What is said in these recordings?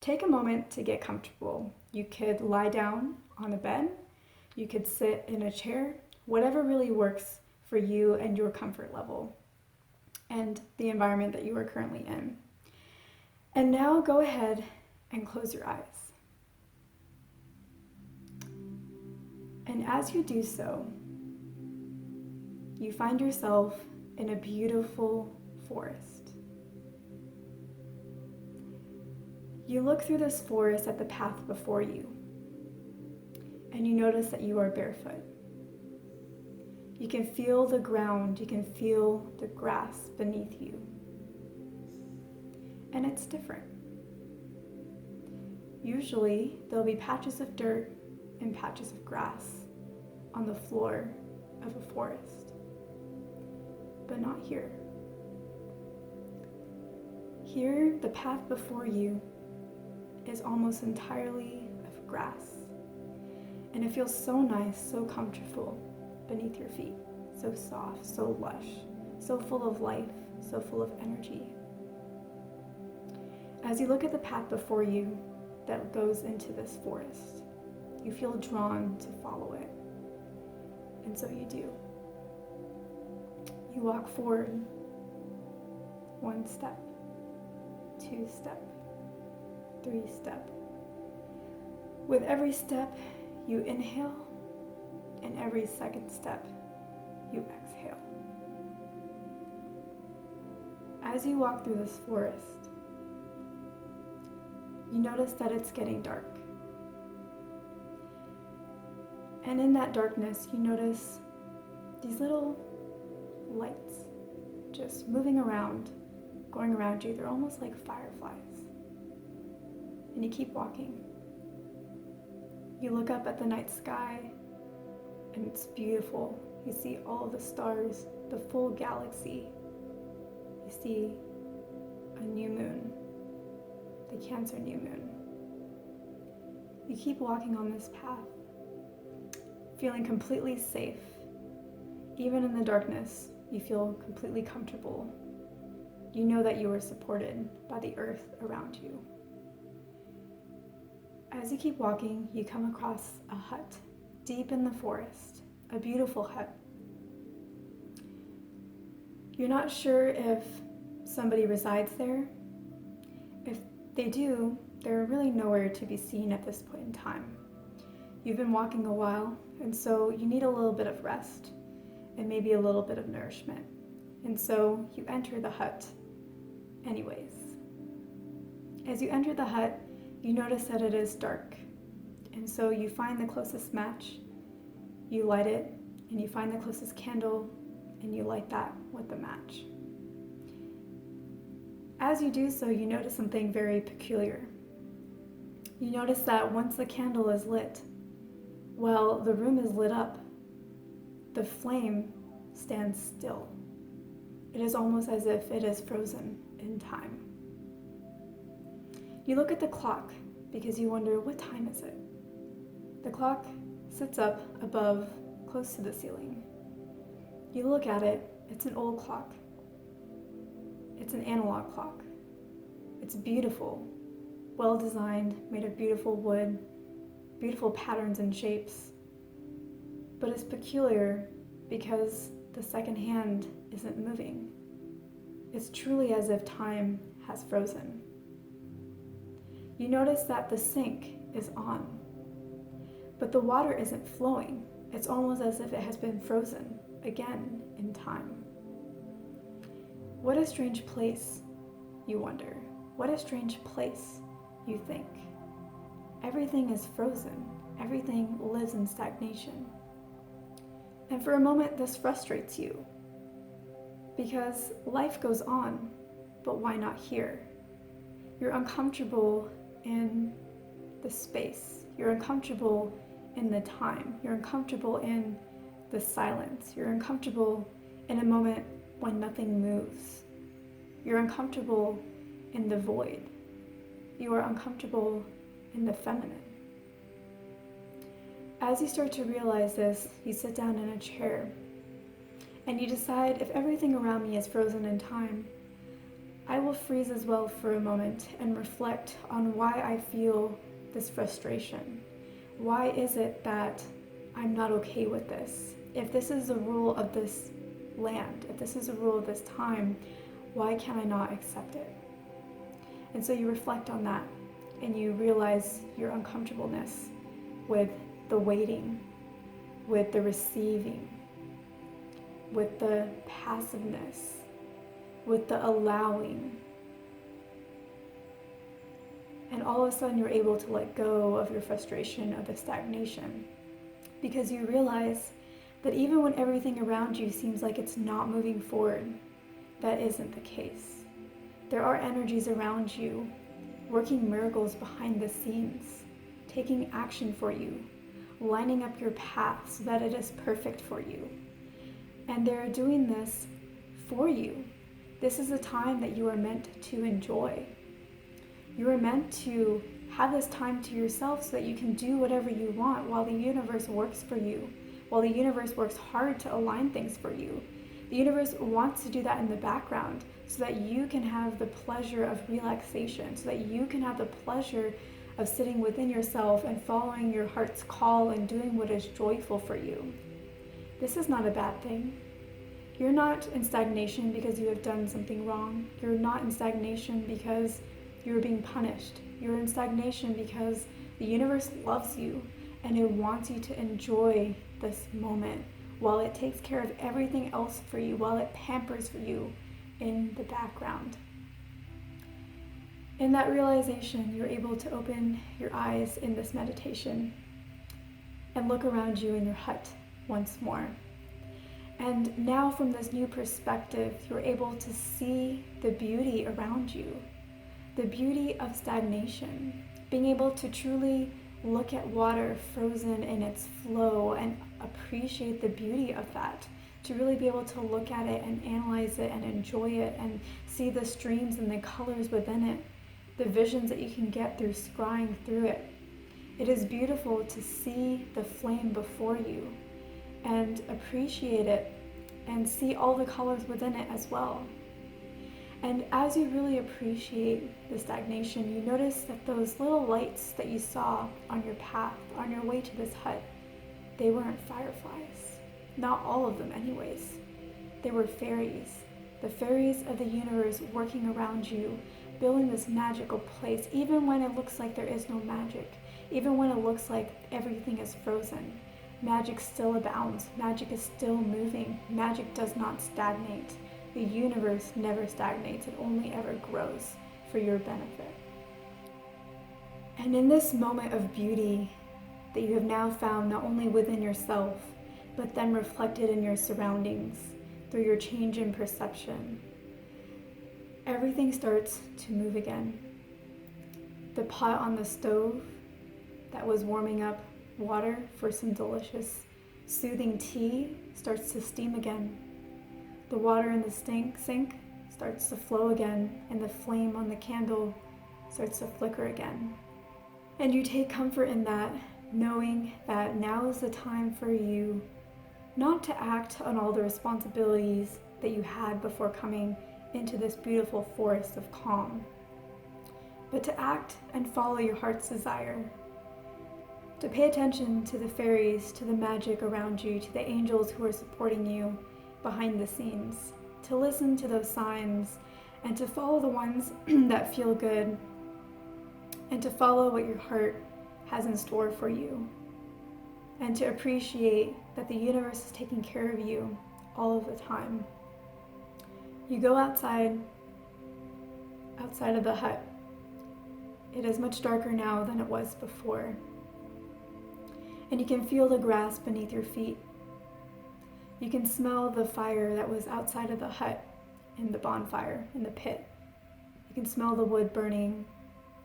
Take a moment to get comfortable. You could lie down on a bed, you could sit in a chair, whatever really works for you and your comfort level and the environment that you are currently in. And now go ahead and close your eyes. And as you do so, you find yourself in a beautiful forest. You look through this forest at the path before you, and you notice that you are barefoot. You can feel the ground, you can feel the grass beneath you. And it's different. Usually, there'll be patches of dirt and patches of grass on the floor of a forest, but not here. Here, the path before you is almost entirely of grass, and it feels so nice, so comfortable beneath your feet, so soft, so lush, so full of life, so full of energy. As you look at the path before you that goes into this forest, you feel drawn to follow it, and so you do. You walk forward 1 step, 2 step, 3 step. With every step, you inhale, and every second step, you exhale. As you walk through this forest, you notice that it's getting dark. And in that darkness, you notice these little lights just moving around, going around you. They're almost like fireflies. And you keep walking. You look up at the night sky, and it's beautiful. You see all of the stars, the full galaxy. You see a new moon, the Cancer new moon. You keep walking on this path, feeling completely safe. Even in the darkness, you feel completely comfortable. You know that you are supported by the earth around you. As you keep walking, you come across a hut deep in the forest, a beautiful hut. You're not sure if somebody resides there. If they do, they're really nowhere to be seen at this point in time. You've been walking a while, and so you need a little bit of rest and maybe a little bit of nourishment. And so you enter the hut anyways. As you enter the hut, you notice that it is dark. And so you find the closest match, you light it, and you find the closest candle, and you light that with the match. As you do so, you notice something very peculiar. You notice that once the candle is lit, while the room is lit up, the flame stands still. It is almost as if it is frozen in time. You look at the clock because you wonder, what time is it? The clock sits up above, close to the ceiling. You look at it, it's an old clock. It's an analog clock. It's beautiful, well designed, made of beautiful wood, beautiful patterns and shapes. But it's peculiar because the second hand isn't moving. It's truly as if time has frozen. You notice that the sink is on, but the water isn't flowing. It's almost as if it has been frozen again in time. What a strange place, you wonder. What a strange place, you think. Everything is frozen. Everything lives in stagnation. And for a moment, this frustrates you because life goes on, but why not here? You're uncomfortable in the space. You're uncomfortable in the time. You're uncomfortable in the silence. You're uncomfortable in a moment when nothing moves. You're uncomfortable in the void. You are uncomfortable in the feminine. As you start to realize this, you sit down in a chair and you decide, if everything around me is frozen in time, I will freeze as well for a moment and reflect on why I feel this frustration. Why is it that I'm not okay with this? If this is the rule of this land, if this is the rule of this time, why can I not accept it? And so you reflect on that and you realize your uncomfortableness with the waiting, with the receiving, with the passiveness, with the allowing. And all of a sudden you're able to let go of your frustration, of the stagnation, because you realize that even when everything around you seems like it's not moving forward, that isn't the case. There are energies around you working miracles behind the scenes, taking action for you, lining up your path so that it is perfect for you. And they're doing this for you. This is a time that you are meant to enjoy. You are meant to have this time to yourself so that you can do whatever you want while the universe works for you, while the universe works hard to align things for you. The universe wants to do that in the background so that you can have the pleasure of relaxation, so that you can have the pleasure of sitting within yourself and following your heart's call and doing what is joyful for you. This is not a bad thing. You're not in stagnation because you have done something wrong. You're not in stagnation because you're being punished. You're in stagnation because the universe loves you and it wants you to enjoy this moment while it takes care of everything else for you, while it pampers for you in the background. In that realization, you're able to open your eyes in this meditation and look around you in your hut once more. And now from this new perspective, you're able to see the beauty around you, the beauty of stagnation, being able to truly look at water frozen in its flow and appreciate the beauty of that, to really be able to look at it and analyze it and enjoy it and see the streams and the colors within it, the visions that you can get through scrying through it. It is beautiful to see the flame before you and appreciate it and see all the colors within it as well. And as you really appreciate the stagnation, you notice that those little lights that you saw on your path, on your way to this hut, they weren't fireflies. Not all of them anyways. They were fairies. The fairies of the universe working around you, building this magical place, even when it looks like there is no magic, even when it looks like everything is frozen. Magic still abounds. Magic is still moving. Magic does not stagnate. The universe never stagnates. It only ever grows for your benefit. And in this moment of beauty that you have now found not only within yourself, but then reflected in your surroundings through your change in perception, everything starts to move again. The pot on the stove that was warming up water for some delicious, soothing tea starts to steam again. The water in the sink starts to flow again, and the flame on the candle starts to flicker again. And you take comfort in that, knowing that now is the time for you not to act on all the responsibilities that you had before coming into this beautiful forest of calm, but to act and follow your heart's desire. To pay attention to the fairies, to the magic around you, to the angels who are supporting you behind the scenes, to listen to those signs and to follow the ones that feel good, and to follow what your heart has in store for you, and to appreciate that the universe is taking care of you all of the time. You go outside of the hut. It is much darker now than it was before. And you can feel the grass beneath your feet. You can smell the fire that was outside of the hut, in the bonfire, in the pit. You can smell the wood burning.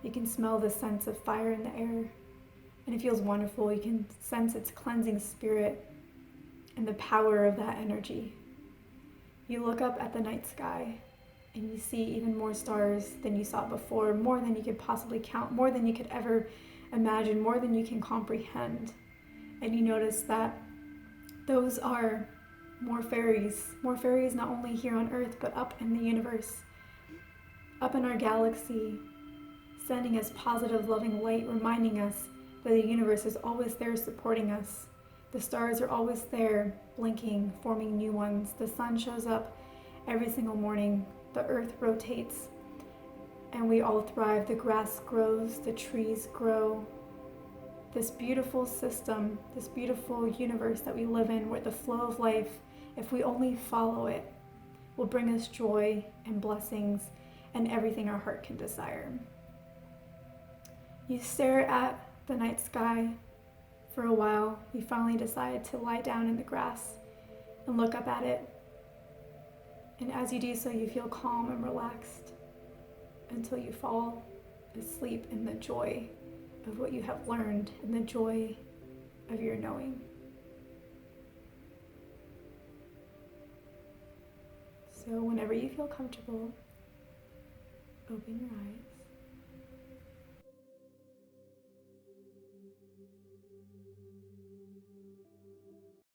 You can smell the sense of fire in the air. And it feels wonderful. You can sense its cleansing spirit and the power of that energy. You look up at the night sky and you see even more stars than you saw before, more than you could possibly count, more than you could ever imagine, more than you can comprehend. And you notice that those are more fairies not only here on Earth, but up in the universe. up in our galaxy, sending us positive, loving light, reminding us that the universe is always there supporting us. The stars are always there, blinking, forming new ones. The sun shows up every single morning. The earth rotates, and we all thrive. The grass grows, the trees grow. This beautiful system, this beautiful universe that we live in, where the flow of life, if we only follow it, will bring us joy and blessings and everything our heart can desire. You stare at the night sky for a while. You finally decide to lie down in the grass and look up at it. And as you do so, you feel calm and relaxed until you fall asleep in the joy of what you have learned and the joy of your knowing. So whenever you feel comfortable, open your eyes.